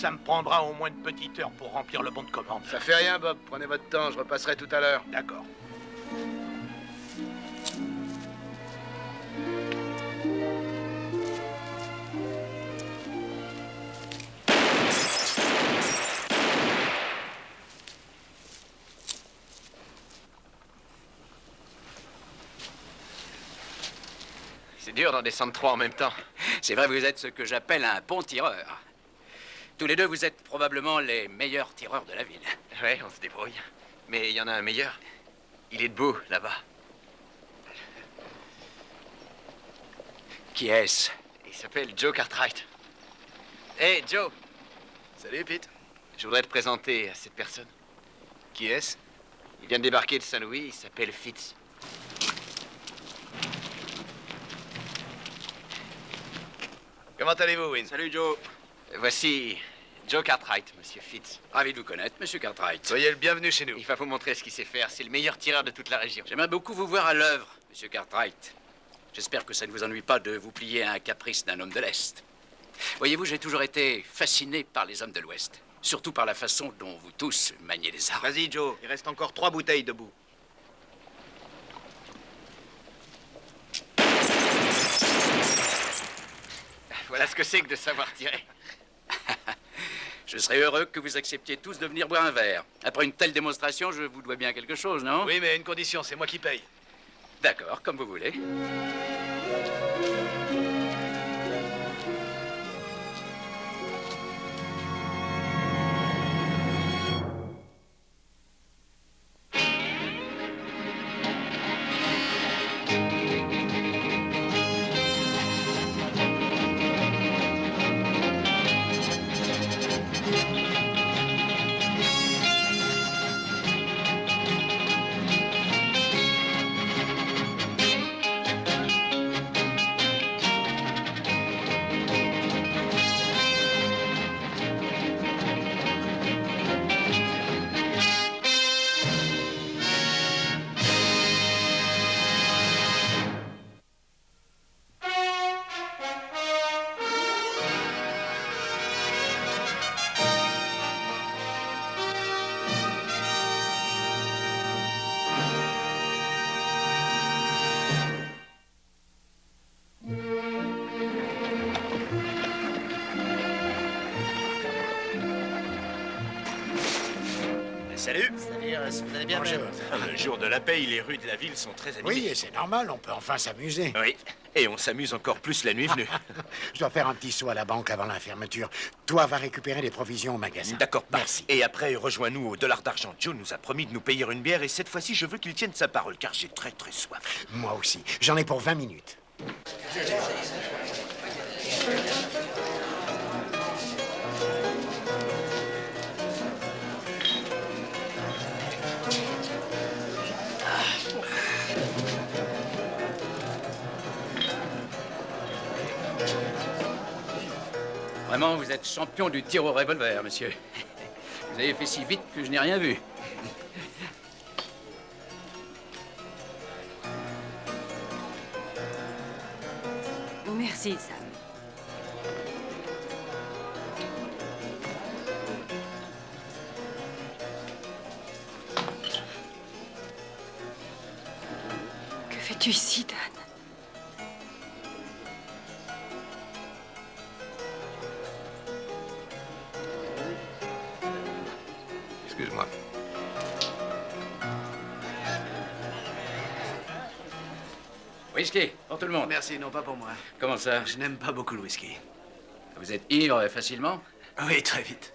ça me prendra au moins une petite heure pour remplir le bon de commande. Ça fait rien, Bob. Prenez votre temps, je repasserai tout à l'heure. D'accord. C'est dur d'en descendre 3 en même temps. C'est vrai, vous êtes ce que j'appelle un bon tireur. Tous les deux, vous êtes probablement les meilleurs tireurs de la ville. Ouais, on se débrouille. Mais il y en a un meilleur. Il est debout, là-bas. Qui est-ce? Il s'appelle Joe Cartwright. Hey, Joe! Salut, Pete. Je voudrais te présenter à cette personne. Qui est-ce? Il vient de débarquer de Saint-Louis, il s'appelle Fitz. Comment allez-vous, Win? Salut, Joe. Voici Joe Cartwright, monsieur Fitz. Ravi de vous connaître, monsieur Cartwright. Soyez le bienvenu chez nous. Il va vous montrer ce qu'il sait faire. C'est le meilleur tireur de toute la région. J'aimerais beaucoup vous voir à l'œuvre, monsieur Cartwright. J'espère que ça ne vous ennuie pas de vous plier à un caprice d'un homme de l'Est. Voyez-vous, j'ai toujours été fasciné par les hommes de l'Ouest. Surtout par la façon dont vous tous maniez les armes. Vas-y, Joe. Il reste encore 3 bouteilles debout. Voilà ce que c'est que de savoir tirer. Je serais heureux que vous acceptiez tous de venir boire un verre. Après une telle démonstration, je vous dois bien quelque chose, non? Oui, mais à une condition, c'est moi qui paye. D'accord, comme vous voulez. Salut. Salut, vous allez bien? Bonjour. Le jour de la paix, les rues de la ville sont très animées. Oui, et c'est normal, on peut enfin s'amuser. Oui, et on s'amuse encore plus la nuit venue. Je dois faire un petit saut à la banque avant la fermeture. Toi, va récupérer les provisions au magasin. D'accord, merci. Et après, rejoins-nous au dollar d'argent. Joe nous a promis de nous payer une bière et cette fois-ci, je veux qu'il tienne sa parole car j'ai très très soif. Moi aussi. J'en ai pour 20 minutes. Vraiment, vous êtes champion du tir au revolver, monsieur. Vous avez fait si vite que je n'ai rien vu. Merci, Sam. Que fais-tu ici, Dan? Excuse-moi. Whisky, pour tout le monde. Merci, non pas pour moi. Comment ça? Je n'aime pas beaucoup le whisky. Vous êtes ivre facilement? Oui, très vite.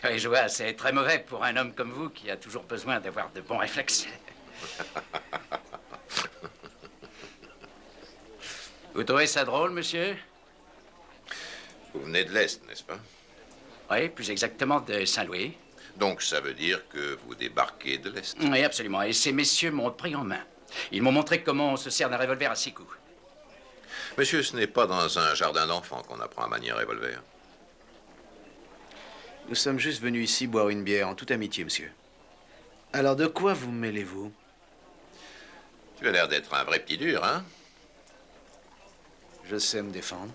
Oui, je vois, c'est très mauvais pour un homme comme vous qui a toujours besoin d'avoir de bons réflexes. Vous trouvez ça drôle, monsieur? Vous venez de l'Est, n'est-ce pas? Oui, plus exactement de Saint-Louis. Donc ça veut dire que vous débarquez de l'Est. Oui, absolument. Et ces messieurs m'ont pris en main. Ils m'ont montré comment on se sert d'un revolver à 6 coups. Monsieur, ce n'est pas dans un jardin d'enfants qu'on apprend à manier un revolver. Nous sommes juste venus ici boire une bière en toute amitié, monsieur. Alors de quoi vous mêlez-vous? Tu as l'air d'être un vrai petit dur, hein? Je sais me défendre.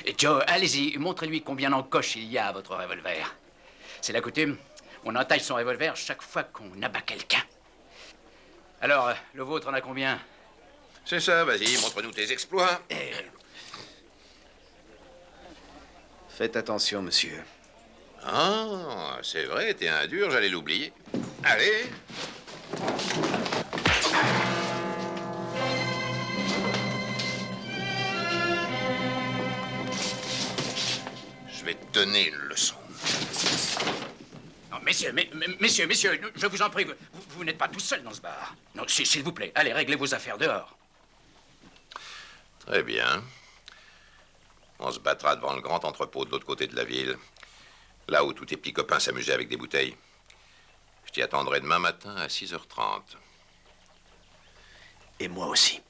Et Joe, allez-y, montrez-lui combien d'encoches il y a à votre revolver. C'est la coutume. On entaille son revolver chaque fois qu'on abat quelqu'un. Alors, le vôtre en a combien? C'est ça, vas-y, montre-nous tes exploits. Faites attention, monsieur. Ah, c'est vrai, t'es un dur, j'allais l'oublier. Allez. Je vais te donner une leçon. Non, messieurs, messieurs, je vous en prie, vous n'êtes pas tout seul dans ce bar. Non, s'il vous plaît, allez, réglez vos affaires dehors. Très bien. On se battra devant le grand entrepôt de l'autre côté de la ville, là où tous tes petits copains s'amusaient avec des bouteilles. Je t'y attendrai demain matin à 6h30. Et moi aussi.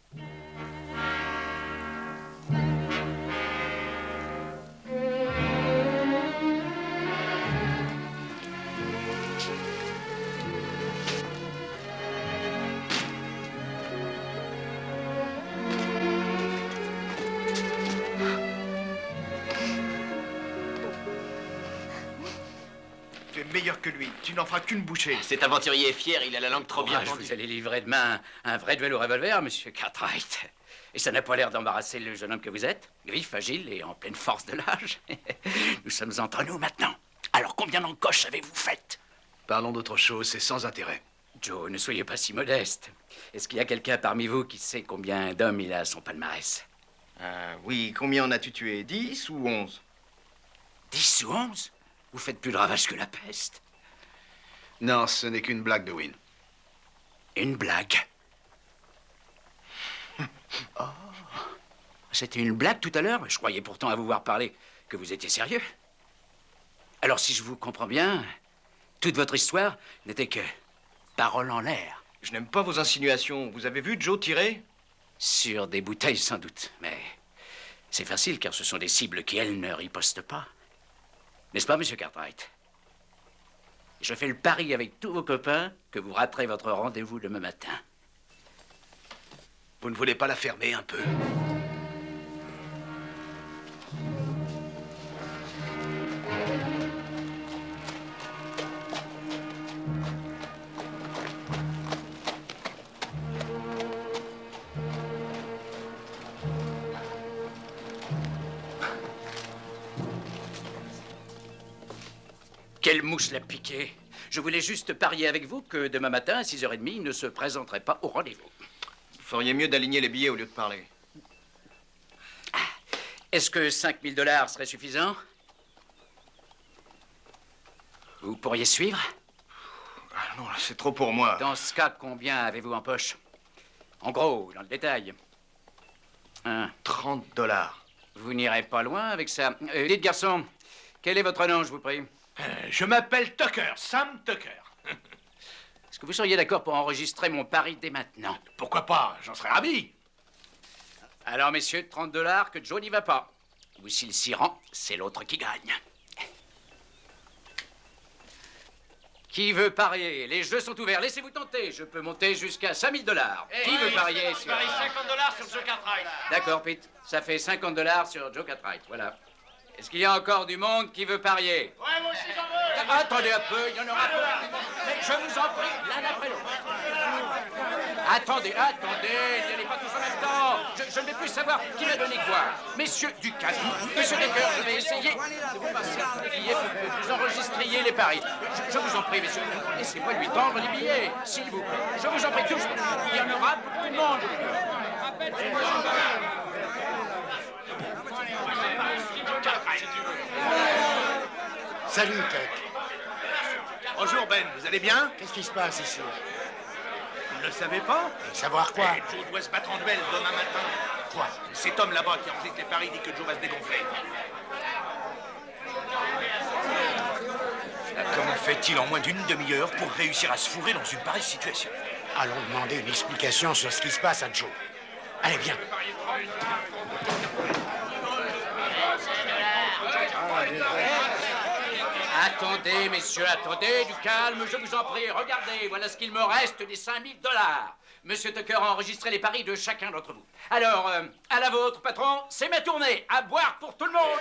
Tu es meilleur que lui. Tu n'en feras qu'une bouchée. Cet aventurier est fier, il a la langue trop bien Je tendue. vous allez livrer demain un vrai duel au revolver, monsieur Cartwright. Et ça n'a pas l'air d'embarrasser le jeune homme que vous êtes. Vif, agile et en pleine force de l'âge. Nous sommes entre nous maintenant. Alors combien d'encoches avez-vous faites? Parlons d'autre chose, c'est sans intérêt. Joe, ne soyez pas si modeste. Est-ce qu'il y a quelqu'un parmi vous qui sait combien d'hommes il a à son palmarès? Oui, combien en as-tu tué? 10 ou 11? 10 ou 11? Vous faites plus de ravages que la peste. Non, ce n'est qu'une blague de Wynne. Une blague. Oh. C'était une blague tout à l'heure? Je croyais pourtant à vous voir parler que vous étiez sérieux. Alors, si je vous comprends bien, toute votre histoire n'était que parole en l'air. Je n'aime pas vos insinuations. Vous avez vu Joe tirer? Sur des bouteilles, sans doute. Mais c'est facile, car ce sont des cibles qui, elles, ne ripostent pas. N'est-ce pas, monsieur Cartwright? Je fais le pari avec tous vos copains que vous raterez votre rendez-vous demain matin. Vous ne voulez pas la fermer un peu? Quelle mouche l'a piqué? Je voulais juste parier avec vous que demain matin, à 6h30, il ne se présenterait pas au rendez-vous. Vous feriez mieux d'aligner les billets au lieu de parler. Est-ce que 5 000 $ serait suffisant? Vous pourriez suivre? Ah non, c'est trop pour moi. Dans ce cas, combien avez-vous en poche? En gros, dans le détail. 30 $. Vous n'irez pas loin avec ça. Dites, garçon, quel est votre nom, je vous prie? Je m'appelle Tucker, Sam Tucker. Est-ce que vous seriez d'accord pour enregistrer mon pari dès maintenant? Pourquoi pas? J'en serais ravi. Alors, messieurs, 30 $ que Joe n'y va pas. Ou s'il s'y rend, c'est l'autre qui gagne. Qui veut parier? Les jeux sont ouverts, laissez-vous tenter. Je peux monter jusqu'à 5 000 $. Qui veut parier sur... Parie 50 $ sur Joe Cartwright. D'accord, Pete. Ça fait 50 $ sur Joe Cartwright, voilà. Est-ce qu'il y a encore du monde qui veut parier? Ouais, moi aussi j'en veux. Attendez un peu, il y en aura pas. Mais je vous en prie, l'un après l'autre. Attendez, n'y allez pas tous en même temps. Je ne vais plus savoir qui a donné quoi. Messieurs du calme, monsieur Decker, je vais essayer de vous passer les billets pour que vous enregistriez les paris. Je vous en prie, messieurs, laissez-moi lui tendre les billets, s'il vous plaît. Je vous en prie tous. Il y en aura pour tout le monde. Salut, Tuck. Bonjour Ben, vous allez bien? Qu'est-ce qui se passe ici? Vous ne le savez pas? Et savoir quoi? Joe doit se battre en duel demain matin. Quoi? Cet homme là-bas qui enregistre les paris dit que Joe va se dégonfler. Comment fait-il en moins d'une demi-heure pour réussir à se fourrer dans une pareille situation? Allons demander une explication sur ce qui se passe à Joe. Allez, viens. Attendez, messieurs, attendez, du calme, je vous en prie. Regardez, voilà ce qu'il me reste des 5 000 $. Monsieur Tucker a enregistré les paris de chacun d'entre vous. Alors, à la vôtre, patron, c'est ma tournée. À boire pour tout le monde.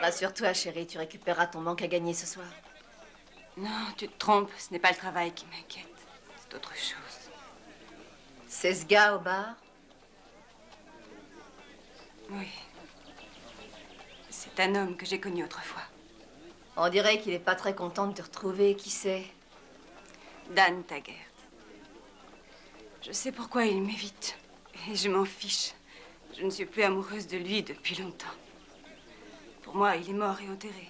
Rassure-toi, chérie, tu récupéreras ton manque à gagner ce soir. Non, tu te trompes. Ce n'est pas le travail qui m'inquiète. C'est autre chose. C'est ce gars au bar? Oui. C'est un homme que j'ai connu autrefois. On dirait qu'il n'est pas très content de te retrouver. Qui c'est? Dan Taggart. Je sais pourquoi il m'évite. Et je m'en fiche. Je ne suis plus amoureuse de lui depuis longtemps. Pour moi, il est mort et enterré.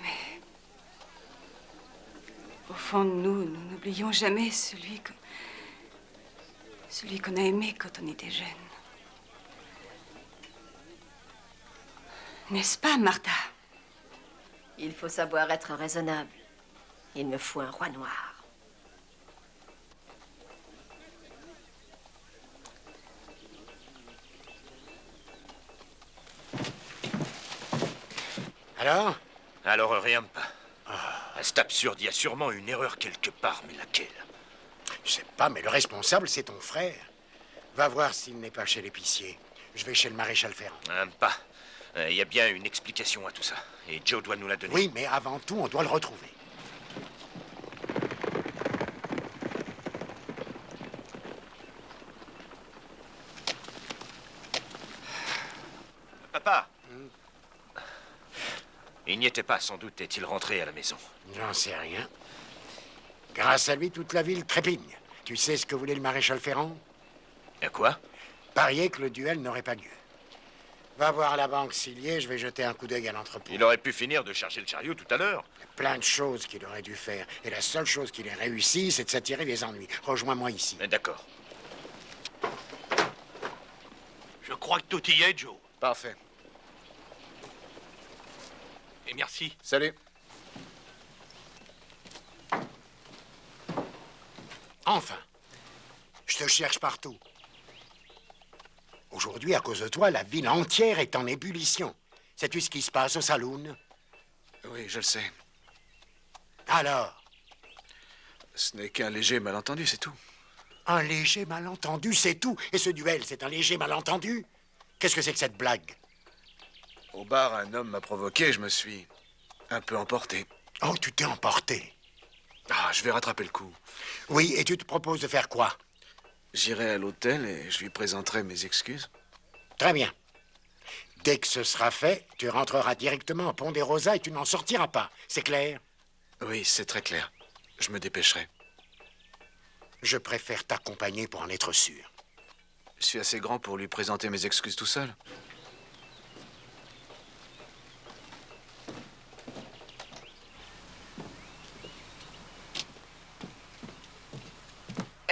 Mais au fond de nous, nous n'oublions jamais celui qu'on a aimé quand on était jeune. N'est-ce pas, Martha? Il faut savoir être raisonnable. Il me faut un roi noir. Alors? Alors, rien pas. Ah, c'est absurde, il y a sûrement une erreur quelque part, mais laquelle? Je sais pas, mais le responsable, c'est ton frère. Va voir s'il n'est pas chez l'épicier. Je vais chez le maréchal Ferrand. Pas. Il y a bien une explication à tout ça. Et Joe doit nous la donner. Oui, mais avant tout, on doit le retrouver. Papa! Il n'y était pas, sans doute. Est-il rentré à la maison? J'en sais rien. Grâce à lui, toute la ville trépigne. Tu sais ce que voulait le maréchal Ferrand? À quoi? Parier que le duel n'aurait pas lieu. Va voir à la banque s'il y est, je vais jeter un coup d'œil à l'entrepôt. Il aurait pu finir de charger le chariot tout à l'heure. Il y a plein de choses qu'il aurait dû faire. Et la seule chose qu'il ait réussi, c'est de s'attirer les ennuis. Rejoins-moi ici. D'accord. Je crois que tout y est, Joe. Parfait. Et merci. Salut. Enfin, je te cherche partout. Aujourd'hui, à cause de toi, la ville entière est en ébullition. Sais-tu ce qui se passe au saloon? Oui, je le sais. Alors? Ce n'est qu'un léger malentendu, c'est tout. Un léger malentendu, c'est tout. Et ce duel, c'est un léger malentendu? Qu'est-ce que c'est que cette blague? Au bar, un homme m'a provoqué, je me suis un peu emporté. Oh, tu t'es emporté. Ah, je vais rattraper le coup. Oui, et tu te proposes de faire quoi? J'irai à l'hôtel et je lui présenterai mes excuses. Très bien. Dès que ce sera fait, tu rentreras directement au Pont des Rosas et tu n'en sortiras pas. C'est clair? Oui, c'est très clair. Je me dépêcherai. Je préfère t'accompagner pour en être sûr. Je suis assez grand pour lui présenter mes excuses tout seul.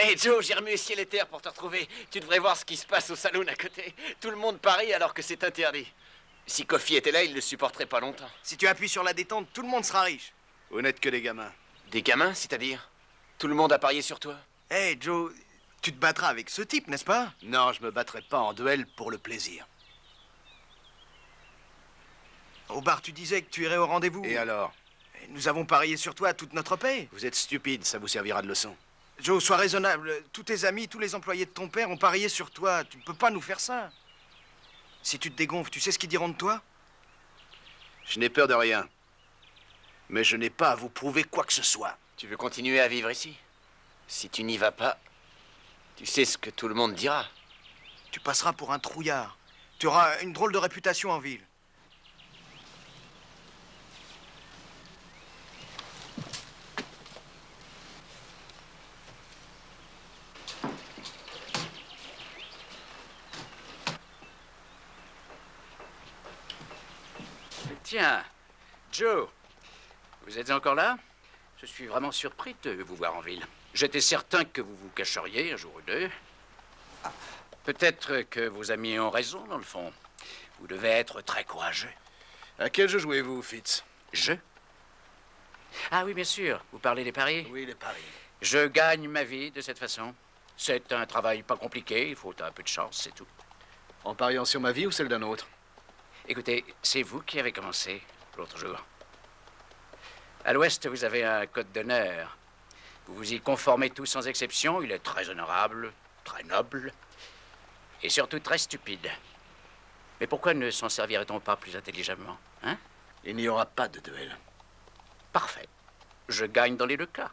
Hey Joe, j'ai remué ciel et terre pour te retrouver. Tu devrais voir ce qui se passe au saloon à côté. Tout le monde parie alors que c'est interdit. Si Coffee était là, il le supporterait pas longtemps. Si tu appuies sur la détente, tout le monde sera riche. Vous n'êtes que des gamins. Des gamins, c'est-à-dire? Tout le monde a parié sur toi? Hey Joe, tu te battras avec ce type, n'est-ce pas? Non, je me battrai pas en duel pour le plaisir. Au bar, tu disais que tu irais au rendez-vous. Et alors? Et nous avons parié sur toi toute notre paix. Vous êtes stupide, ça vous servira de leçon. Joe, sois raisonnable. Tous tes amis, tous les employés de ton père ont parié sur toi. Tu ne peux pas nous faire ça. Si tu te dégonfles, tu sais ce qu'ils diront de toi? Je n'ai peur de rien. Mais je n'ai pas à vous prouver quoi que ce soit. Tu veux continuer à vivre ici? Si tu n'y vas pas, tu sais ce que tout le monde dira. Tu passeras pour un trouillard. Tu auras une drôle de réputation en ville. Tiens, Joe, vous êtes encore là? Je suis vraiment surpris de vous voir en ville. J'étais certain que vous vous cacheriez un jour ou deux. Peut-être que vos amis ont raison, dans le fond. Vous devez être très courageux. À quel jeu jouez-vous, Fitz? Je? Ah oui, bien sûr. Vous parlez des paris? Oui, les paris. Je gagne ma vie de cette façon. C'est un travail pas compliqué. Il faut un peu de chance, c'est tout. En pariant sur ma vie ou celle d'un autre? Écoutez, c'est vous qui avez commencé l'autre jour. À l'Ouest, vous avez un code d'honneur. Vous vous y conformez tous sans exception. Il est très honorable, très noble et surtout très stupide. Mais pourquoi ne s'en servirait-on pas plus intelligemment, hein? Il n'y aura pas de duel. Parfait. Je gagne dans les deux cas.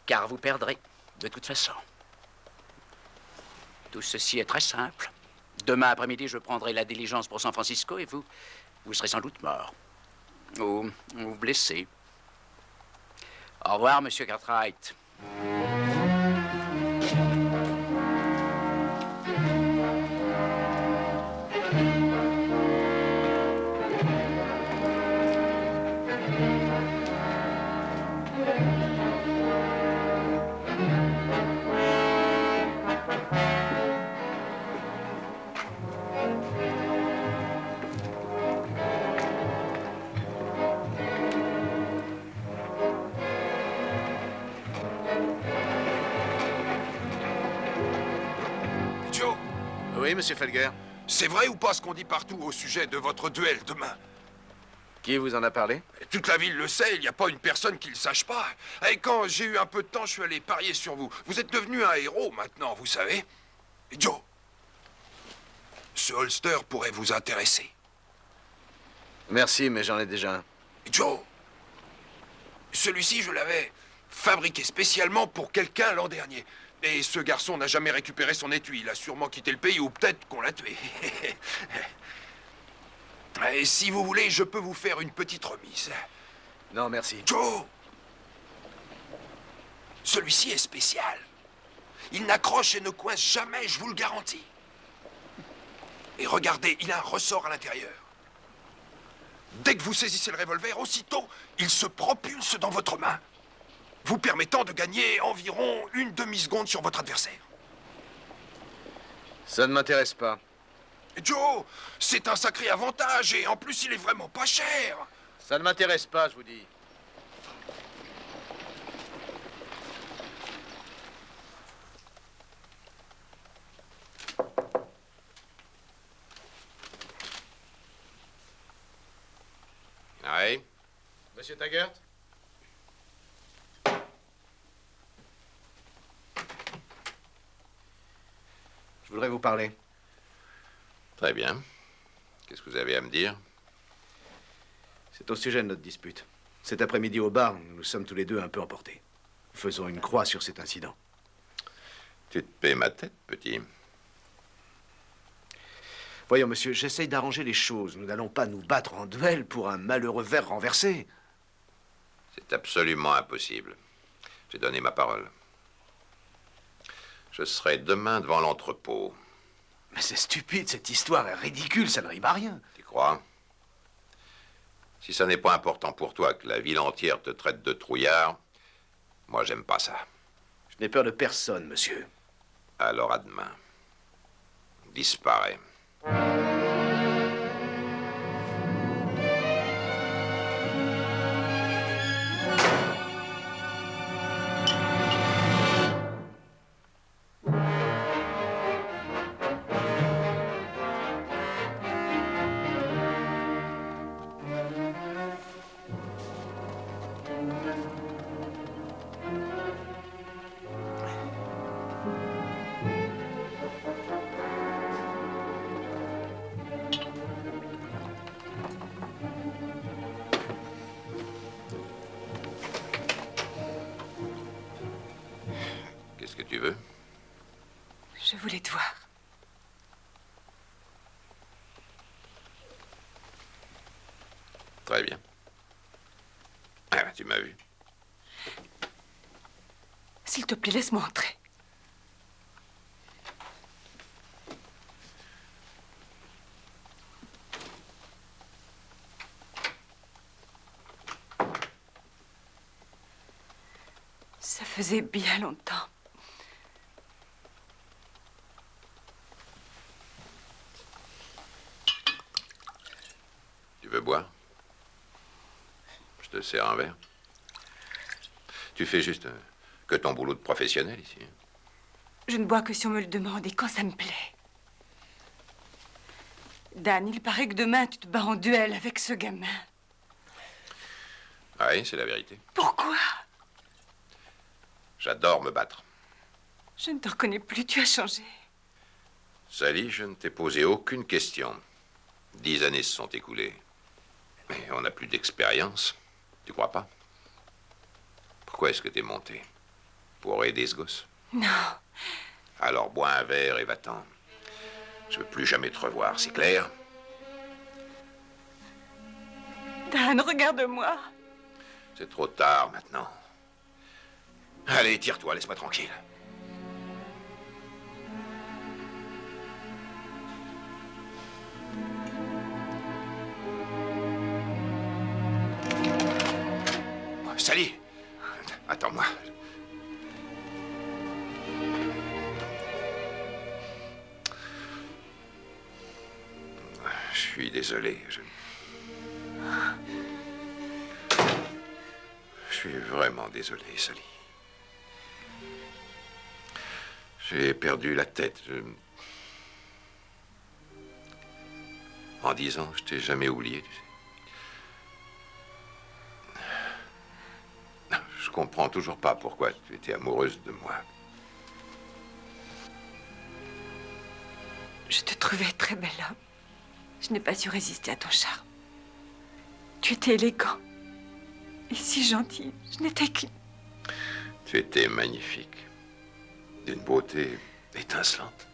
Car vous perdrez, de toute façon. Tout ceci est très simple. Demain après-midi, je prendrai la diligence pour San Francisco et vous serez sans doute mort. Ou blessé. Au revoir, Monsieur Cartwright. Joe, Oui, monsieur Felger. c'est vrai ou pas ce qu'on dit partout au sujet de votre duel demain? Qui vous en a parlé? Toute la ville le sait, il n'y a pas une personne qui le sache pas. Et quand j'ai eu un peu de temps, je suis allé parier sur vous. Vous êtes devenu un héros maintenant, vous savez. Joe, ce holster pourrait vous intéresser. Merci, mais j'en ai déjà un. Joe, celui-ci, je l'avais fabriqué spécialement pour quelqu'un l'an dernier. Et ce garçon n'a jamais récupéré son étui. Il a sûrement quitté le pays ou peut-être qu'on l'a tué. Et si vous voulez, je peux vous faire une petite remise. Non, merci. Joe! Celui-ci est spécial. Il n'accroche et ne coince jamais, je vous le garantis. Et regardez, il a un ressort à l'intérieur. Dès que vous saisissez le revolver, aussitôt, il se propulse dans votre main, vous permettant de gagner environ une demi-seconde sur votre adversaire. Ça ne m'intéresse pas. Joe, c'est un sacré avantage et en plus, il est vraiment pas cher. Ça ne m'intéresse pas, je vous dis. Oui. Monsieur Taggart? Je voudrais vous parler. Très bien. Qu'est-ce que vous avez à me dire? C'est au sujet de notre dispute. Cet après-midi au bar, nous sommes tous les deux un peu emportés. Faisons une croix sur cet incident. Tu te paies ma tête, petit. Voyons, monsieur, j'essaye d'arranger les choses. Nous n'allons pas nous battre en duel pour un malheureux verre renversé. C'est absolument impossible. J'ai donné ma parole. Je serai demain devant l'entrepôt. Mais c'est stupide, cette histoire est ridicule, ça ne rime à rien. Tu crois? Si ça n'est pas important pour toi que la ville entière te traite de trouillard, moi j'aime pas ça. Je n'ai peur de personne, monsieur. Alors à demain. Disparais. Qu'est-ce que tu veux? Je voulais te voir. Très bien. Ah, tu m'as vu. S'il te plaît, laisse-moi entrer. Ça faisait bien longtemps. Tu veux boire? Je te sers un verre. Tu fais juste que ton boulot de professionnel ici. Je ne bois que si on me le demande et quand ça me plaît. Dan, il paraît que demain, tu te bats en duel avec ce gamin. Ah oui, c'est la vérité. Pourquoi? J'adore me battre. Je ne te reconnais plus, tu as changé. Sally, je ne t'ai posé aucune question. 10 années se sont écoulées. Mais on n'a plus d'expérience. Tu crois pas? Pourquoi est-ce que t'es monté? Pour aider ce gosse? Non. Alors bois un verre et va-t'en. Je veux plus jamais te revoir, c'est clair? Dan, regarde-moi. C'est trop tard maintenant. Allez, tire-toi, laisse-moi tranquille. Sally, attends-moi. Je suis désolé. Je suis vraiment désolé, Sally. J'ai perdu la tête. En 10 ans, je t'ai jamais oublié, tu sais. Je comprends toujours pas pourquoi tu étais amoureuse de moi. Je te trouvais très bel homme. Je n'ai pas su résister à ton charme. Tu étais élégant et si gentil. Je n'étais qu'une... Tu étais magnifique, d'une beauté étincelante.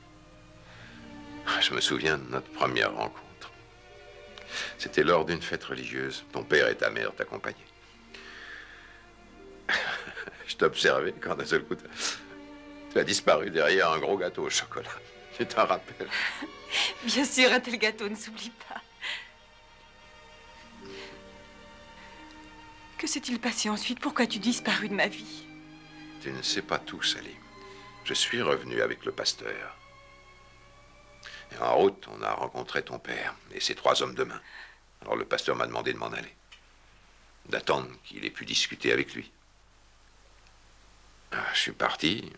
Je me souviens de notre première rencontre. C'était lors d'une fête religieuse. Ton père et ta mère t'accompagnaient. Je t'observais quand d'un seul coup, tu as disparu derrière un gros gâteau au chocolat. Tu t'en rappelles? Bien sûr, un tel gâteau ne s'oublie pas. Que s'est-il passé ensuite? Pourquoi as-tu disparu de ma vie? Tu ne sais pas tout, Sally. Je suis revenu avec le pasteur. Et en route, on a rencontré ton père et ses 3 hommes de main. Alors le pasteur m'a demandé de m'en aller. D'attendre qu'il ait pu discuter avec lui. Je suis parti.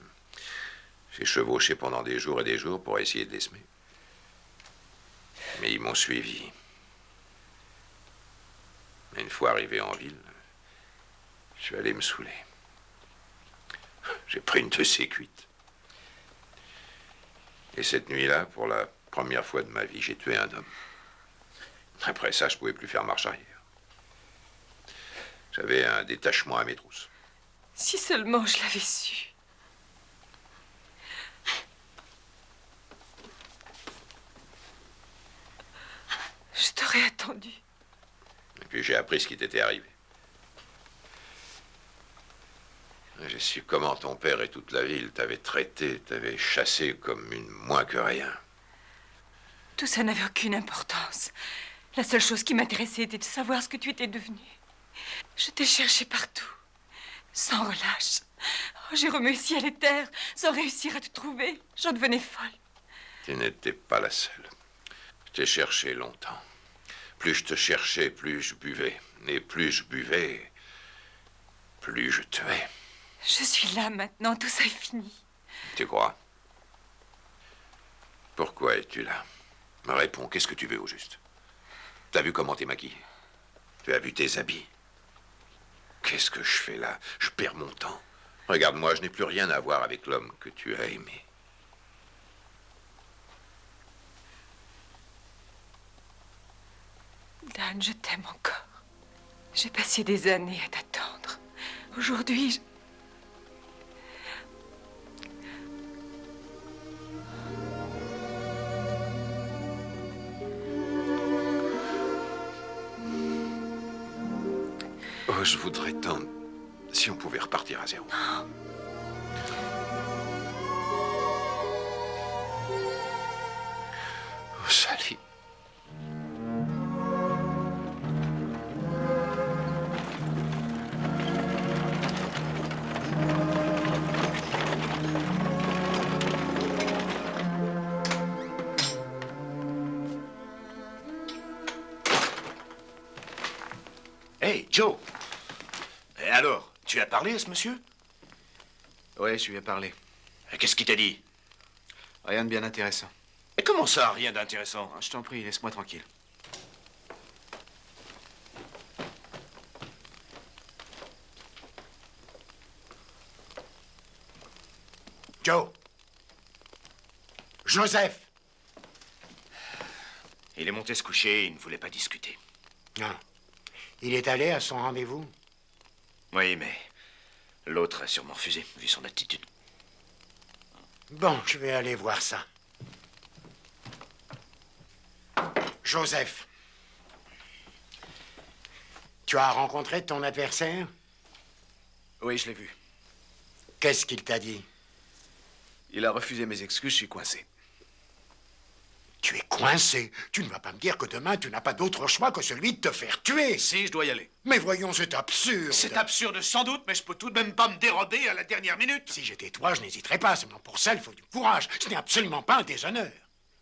J'ai chevauché pendant des jours et des jours pour essayer de les semer. Mais ils m'ont suivi. Mais une fois arrivé en ville, je suis allé me saouler. J'ai pris une de ces cuites. Et cette nuit-là, pour la première fois de ma vie, j'ai tué un homme. Après ça, je pouvais plus faire marche arrière. J'avais un détachement à mes trousses. Si seulement je l'avais su. Je t'aurais attendu. Et puis j'ai appris ce qui t'était arrivé. J'ai su comment ton père et toute la ville t'avaient traité, t'avaient chassé comme une moins que rien. Tout ça n'avait aucune importance. La seule chose qui m'intéressait était de savoir ce que tu étais devenu. Je t'ai cherché partout, sans relâche. Oh, j'ai remué ciel et terre, sans réussir à te trouver. J'en devenais folle. Tu n'étais pas la seule. Je t'ai cherché longtemps. Plus je te cherchais, plus je buvais. Et plus je buvais, plus je tuais. Je suis là maintenant, tout ça est fini. Tu crois? Pourquoi es-tu là? Me réponds, qu'est-ce que tu veux au juste? T'as vu comment t'es maquillée? Tu as vu tes habits? Qu'est-ce que je fais là? Je perds mon temps. Regarde-moi, je n'ai plus rien à voir avec l'homme que tu as aimé. Dan, je t'aime encore. J'ai passé des années à t'attendre. Aujourd'hui, je... Oh, je voudrais tant... si on pouvait repartir à zéro. Non. Oh, Sally. Hey, Joe! Et alors, tu as parlé à ce monsieur? Ouais, je lui ai parlé. Et qu'est-ce qu'il t'a dit? Rien de bien intéressant. Et comment ça, rien d'intéressant? Je t'en prie, laisse-moi tranquille. Joe. Joseph. Il est monté se coucher, il ne voulait pas discuter. Ah. Il est allé à son rendez-vous? Oui, mais l'autre a sûrement refusé, vu son attitude. Bon, je vais aller voir ça. Joseph. Tu as rencontré ton adversaire? Oui, je l'ai vu. Qu'est-ce qu'il t'a dit? Il a refusé mes excuses, je suis coincé. Tu es coincé. Tu ne vas pas me dire que demain, tu n'as pas d'autre choix que celui de te faire tuer. Si, je dois y aller. Mais voyons, c'est absurde. C'est absurde sans doute, mais je peux tout de même pas me dérober à la dernière minute. Si j'étais toi, je n'hésiterais pas. Seulement pour ça, il faut du courage. Ce n'est absolument pas un déshonneur.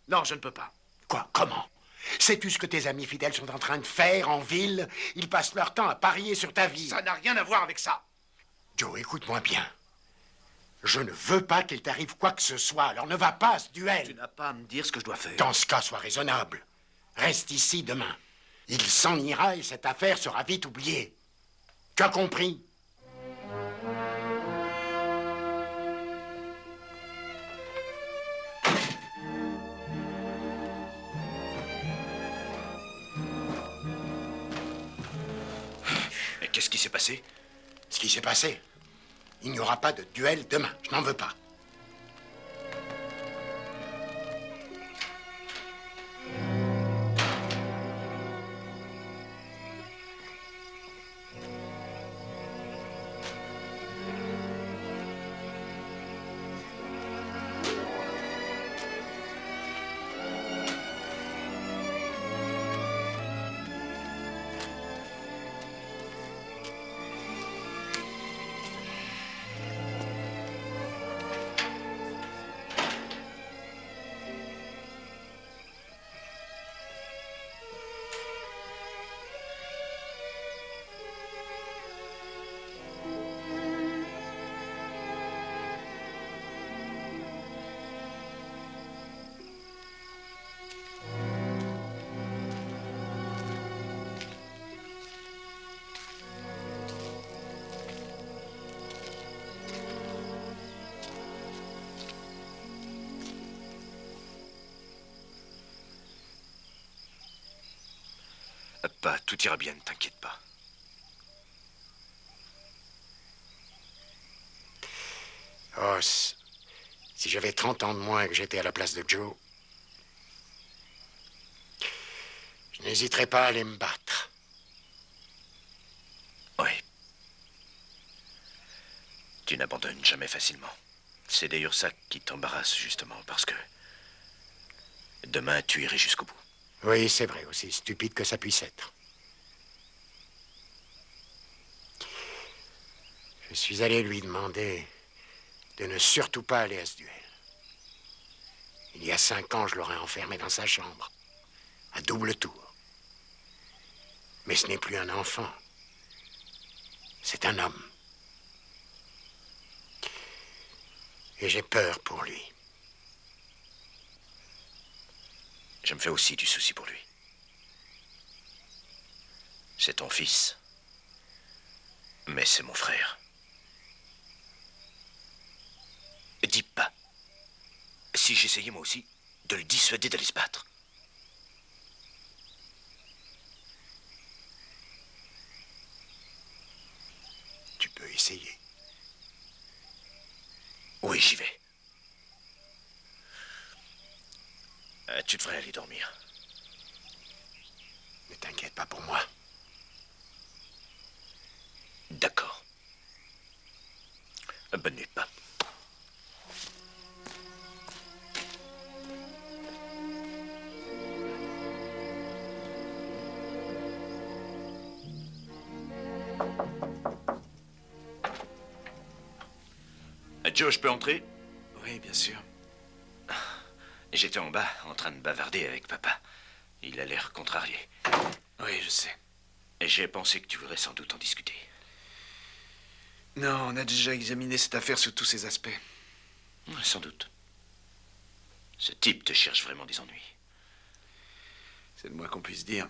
Non, je ne peux pas. Quoi? Comment? Sais-tu ce que tes amis fidèles sont en train de faire en ville? Ils passent leur temps à parier sur ta vie. Ça n'a rien à voir avec ça. Joe, écoute-moi bien. Je ne veux pas qu'il t'arrive quoi que ce soit, alors ne va pas à ce duel. Tu n'as pas à me dire ce que je dois faire. Dans ce cas, sois raisonnable. Reste ici demain. Il s'en ira et cette affaire sera vite oubliée. Tu as compris? Et qu'est-ce qui s'est passé? Ce qui s'est passé? Il n'y aura pas de duel demain. Je n'en veux pas. Pas, tout ira bien, ne t'inquiète pas. Oh, si j'avais 30 ans de moins et que j'étais à la place de Joe, je n'hésiterais pas à aller me battre. Oui. Tu n'abandonnes jamais facilement. C'est d'ailleurs ça qui t'embarrasse, justement, parce que demain, tu irais jusqu'au bout. Oui, c'est vrai, aussi stupide que ça puisse être. Je suis allé lui demander de ne surtout pas aller à ce duel. Il y a 5 ans, je l'aurais enfermé dans sa chambre, à double tour. Mais ce n'est plus un enfant. C'est un homme. Et j'ai peur pour lui. Je me fais aussi du souci pour lui. C'est ton fils. Mais c'est mon frère. Dis pas. Si j'essayais moi aussi de le dissuader d'aller se battre. Tu peux essayer. Oui, j'y vais. Tu devrais aller dormir. Ne t'inquiète pas pour moi. D'accord. Bonne nuit, pas. Joe, je peux entrer? Oui, bien sûr. J'étais en bas, en train de bavarder avec papa. Il a l'air contrarié. Oui, je sais. Et j'ai pensé que tu voudrais sans doute en discuter. Non, on a déjà examiné cette affaire sous tous ses aspects. Sans doute. Ce type te cherche vraiment des ennuis. C'est le moins qu'on puisse dire.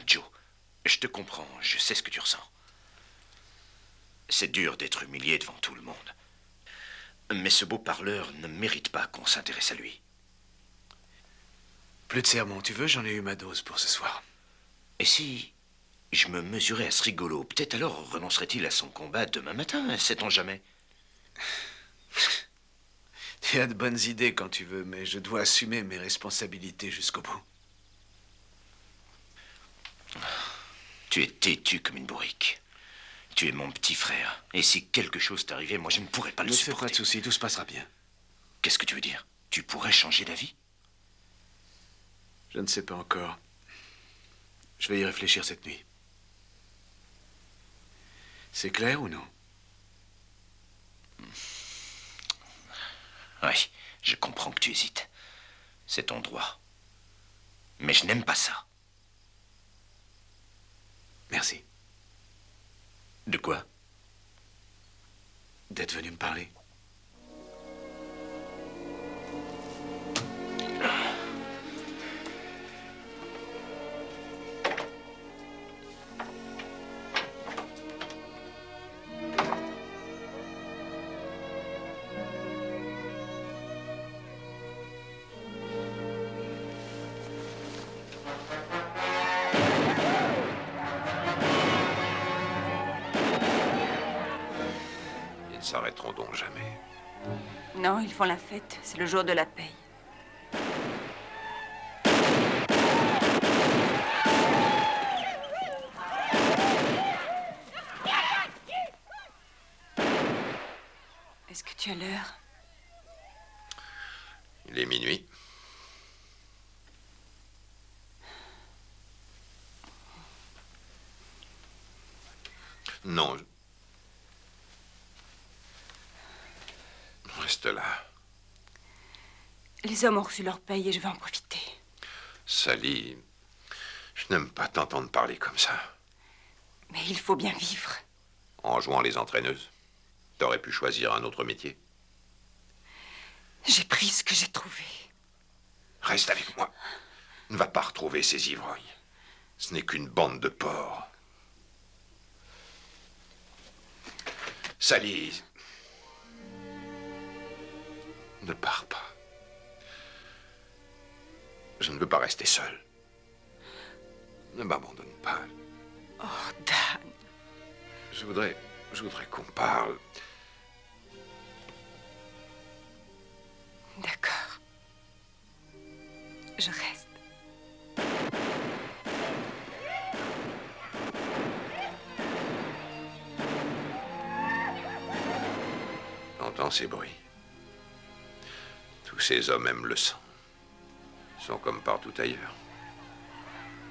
Joe, je te comprends, je sais ce que tu ressens. C'est dur d'être humilié devant tout le monde. Mais ce beau parleur ne mérite pas qu'on s'intéresse à lui. Plus de sermons, tu veux? J'en ai eu ma dose pour ce soir. Et si je me mesurais à ce rigolo, peut-être alors renoncerait-il à son combat demain matin, sait-on jamais? Tu as de bonnes idées quand tu veux, mais je dois assumer mes responsabilités jusqu'au bout. Tu es têtu comme une bourrique. Tu es mon petit frère. Et si quelque chose t'arrivait, moi je ne pourrais pas le supporter. Ne fais pas de soucis, tout se passera bien. Qu'est-ce que tu veux dire? Tu pourrais changer d'avis? Je ne sais pas encore. Je vais y réfléchir cette nuit. C'est clair ou non? Oui, je comprends que tu hésites. C'est ton droit. Mais je n'aime pas ça. Merci. De quoi? D'être venu me parler. Ils ne s'arrêteront donc jamais. Non, ils font la fête. C'est le jour de la paye. Est-ce que tu as l'heure? Il est minuit. Non. Reste là. Les hommes ont reçu leur paye et je vais en profiter. Sally, je n'aime pas t'entendre parler comme ça. Mais il faut bien vivre. En jouant les entraîneuses, t'aurais pu choisir un autre métier. J'ai pris ce que j'ai trouvé. Reste avec moi. Ne va pas retrouver ces ivrognes. Ce n'est qu'une bande de porcs. Sally, ne pars pas. Je ne veux pas rester seul. Ne m'abandonne pas. Oh, Dan. Je voudrais qu'on parle. D'accord. Je reste. J'entends ces bruits. Tous ces hommes aiment le sang. Ils sont comme partout ailleurs.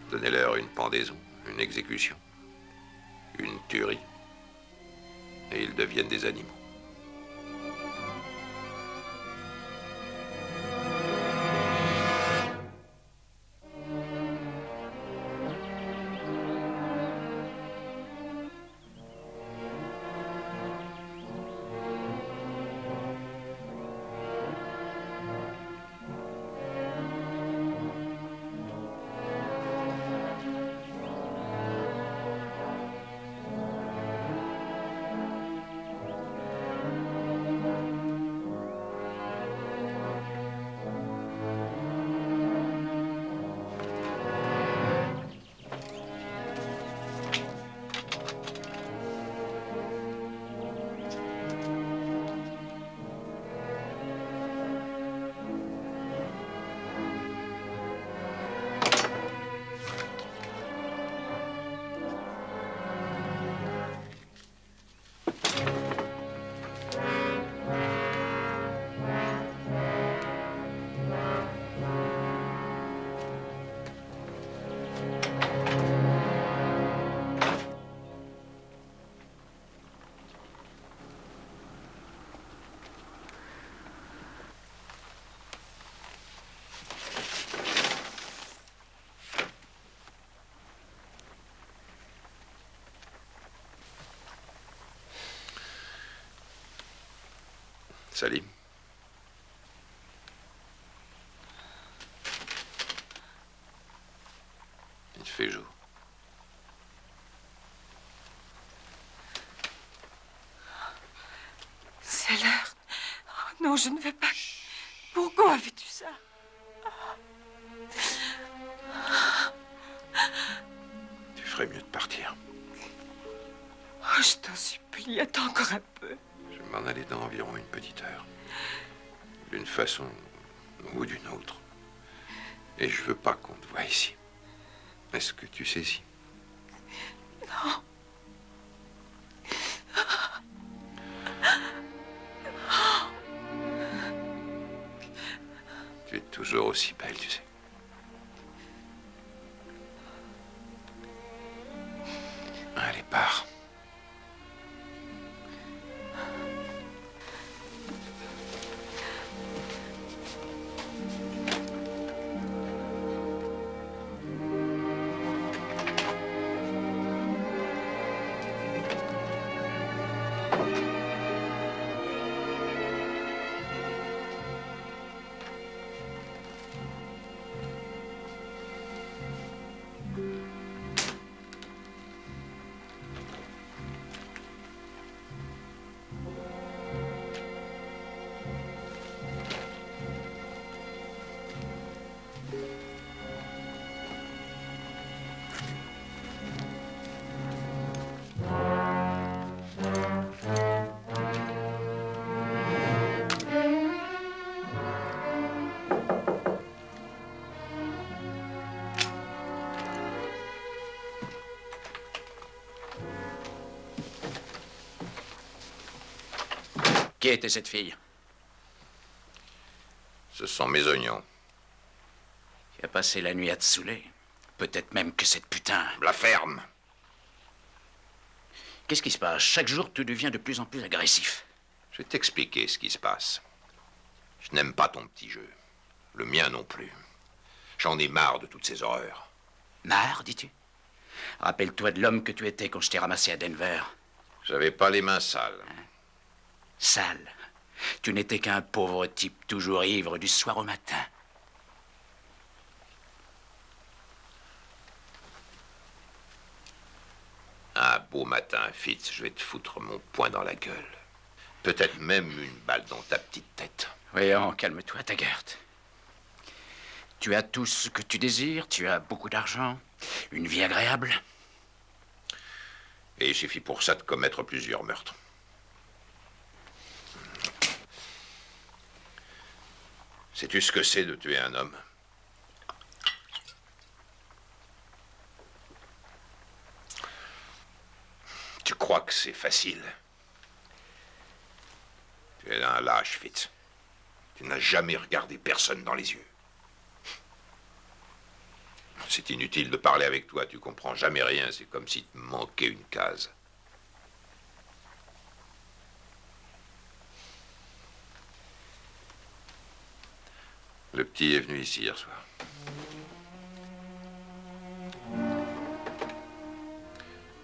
Donnez-leur une pendaison, une exécution, une tuerie, et ils deviennent des animaux. Salim? Il fait jour. C'est l'heure. Oh, non, je ne vais pas. Pourquoi fais-tu ça? Tu ferais mieux de partir. Oh, je t'en supplie, attends encore un peu. Je vais m'en aller dans environ une petite heure. D'une façon ou d'une autre. Et je veux pas qu'on te voie ici. Est-ce que tu saisis? Non. Tu es toujours aussi belle, tu sais. Allez, pars. Qui était cette fille? Ce sont mes oignons. Qui a passé la nuit à te saouler? Peut-être même que cette putain... La ferme. Qu'est-ce qui se passe? Chaque jour, tu deviens de plus en plus agressif. Je vais t'expliquer ce qui se passe. Je n'aime pas ton petit jeu. Le mien non plus. J'en ai marre de toutes ces horreurs. Marre, dis-tu? Rappelle-toi de l'homme que tu étais quand je t'ai ramassé à Denver. J'avais pas les mains sales. Sale. Tu n'étais qu'un pauvre type toujours ivre du soir au matin. Un beau matin, Fitz, je vais te foutre mon poing dans la gueule. Peut-être même une balle dans ta petite tête. Voyons, calme-toi, Taggart. Tu as tout ce que tu désires, tu as beaucoup d'argent, une vie agréable. Et il suffit pour ça de commettre plusieurs meurtres. Sais-tu ce que c'est de tuer un homme? Tu crois que c'est facile? Tu es un lâche, Fitz. Tu n'as jamais regardé personne dans les yeux. C'est inutile de parler avec toi, tu comprends jamais rien, c'est comme si te manquait une case. Le petit est venu ici hier soir.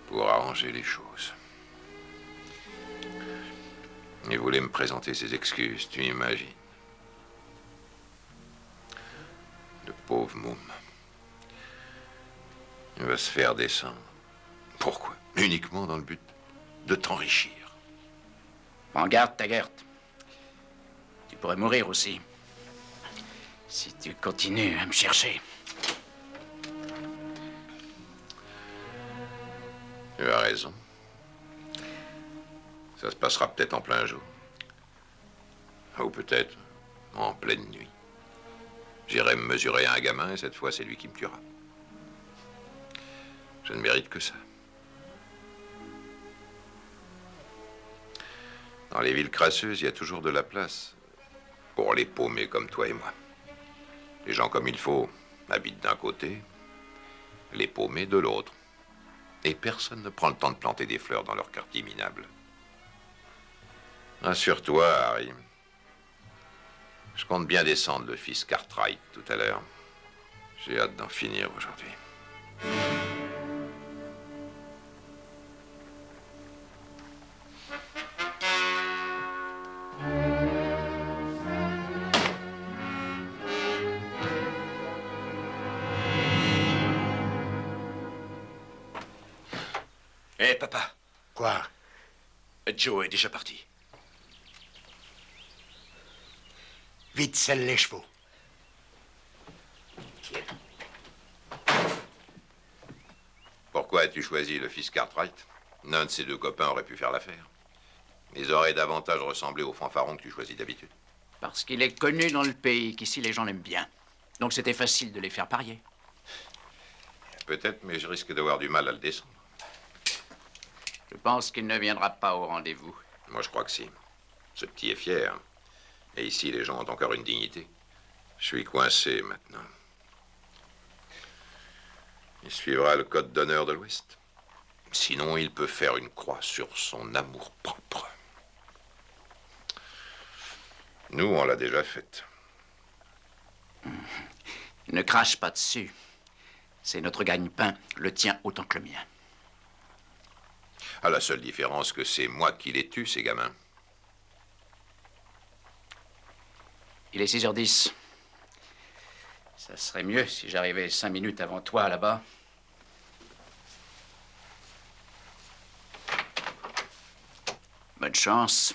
Pour arranger les choses. Il voulait me présenter ses excuses, tu imagines. Le pauvre môme. Il va se faire descendre. Pourquoi? Uniquement dans le but de t'enrichir. Prends garde, Taggart. Tu pourrais mourir aussi. Si tu continues à me chercher. Tu as raison. Ça se passera peut-être en plein jour. Ou peut-être en pleine nuit. J'irai me mesurer à un gamin et cette fois, c'est lui qui me tuera. Je ne mérite que ça. Dans les villes crasseuses, il y a toujours de la place pour les paumés comme toi et moi. Les gens comme il faut habitent d'un côté, les paumés de l'autre. Et personne ne prend le temps de planter des fleurs dans leur quartier minable. Rassure-toi, Harry. Je compte bien descendre le fils Cartwright tout à l'heure. J'ai hâte d'en finir aujourd'hui. Eh, papa. Quoi? Joe est déjà parti. Vite, selle les chevaux. Pourquoi as-tu choisi le fils Cartwright? L'un de ses deux copains aurait pu faire l'affaire. Ils auraient davantage ressemblé au fanfaron que tu choisis d'habitude. Parce qu'il est connu dans le pays, qu'ici les gens l'aiment bien. Donc c'était facile de les faire parier. Peut-être, mais je risque d'avoir du mal à le descendre. Je pense qu'il ne viendra pas au rendez-vous. Moi, je crois que si. Ce petit est fier. Et ici, les gens ont encore une dignité. Je suis coincé maintenant. Il suivra le code d'honneur de l'Ouest. Sinon, il peut faire une croix sur son amour-propre. Nous, on l'a déjà faite. Ne crache pas dessus. C'est notre gagne-pain, le tien autant que le mien. Ah, la seule différence, que c'est moi qui les tue, ces gamins. Il est 6h10. Ça serait mieux si j'arrivais 5 minutes avant toi, là-bas. Bonne chance.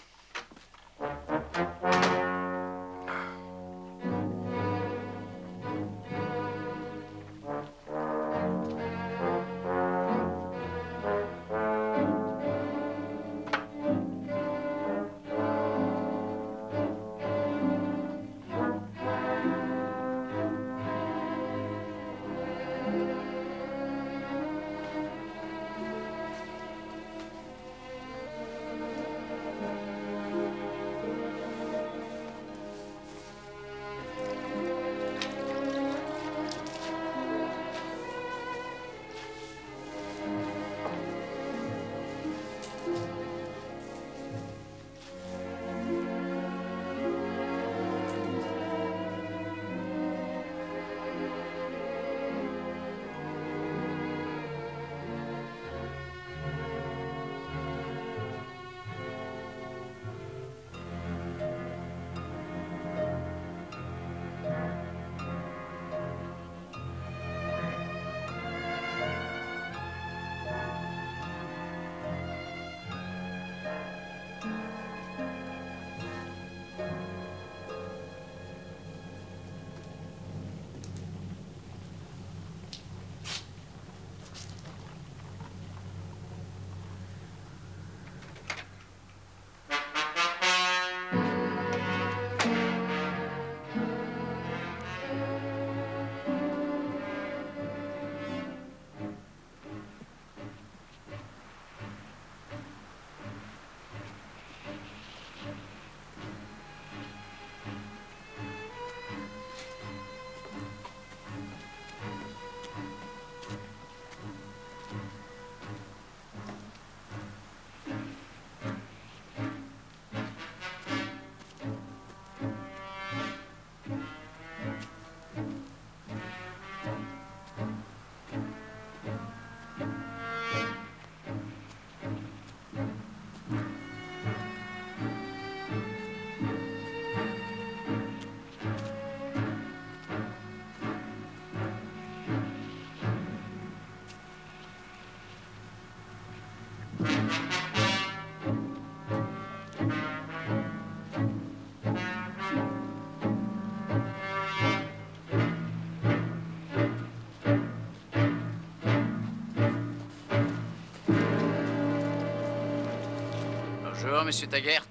Bonjour, Monsieur Taggart.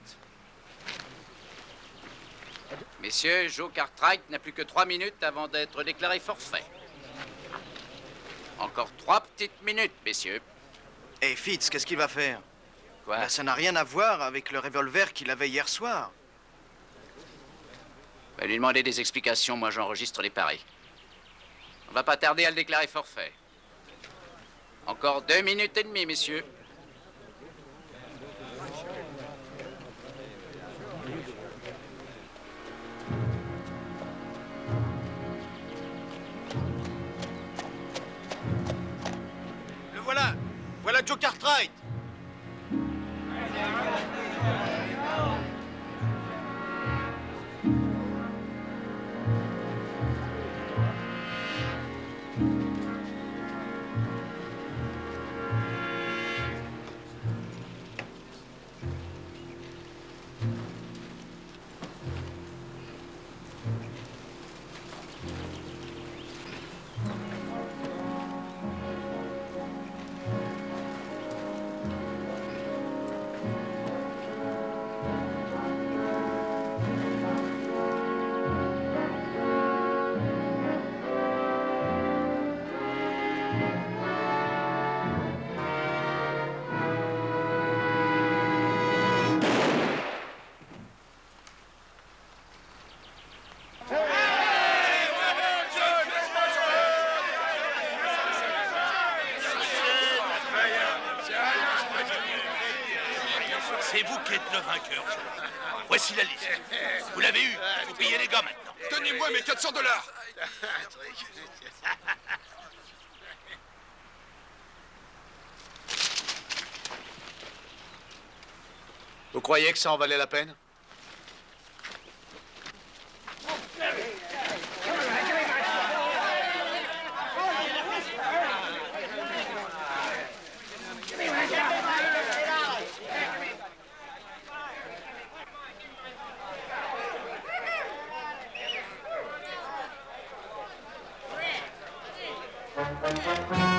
Messieurs, Joe Cartwright n'a plus que 3 minutes avant d'être déclaré forfait. Encore 3 petites minutes, messieurs. Et Fitz, qu'est-ce qu'il va faire? Quoi? Ben, ça n'a rien à voir avec le revolver qu'il avait hier soir. Va lui demander des explications, moi j'enregistre les paris. On va pas tarder à le déclarer forfait. Encore 2 minutes et demie, messieurs. Le voilà! Voilà Joe Cartwright! vainqueur, Joe. Voici la liste. Vous l'avez eu. Vous payez les gars maintenant. Donnez-moi mes 400 $. Vous croyez que ça en valait la peine? Thank you.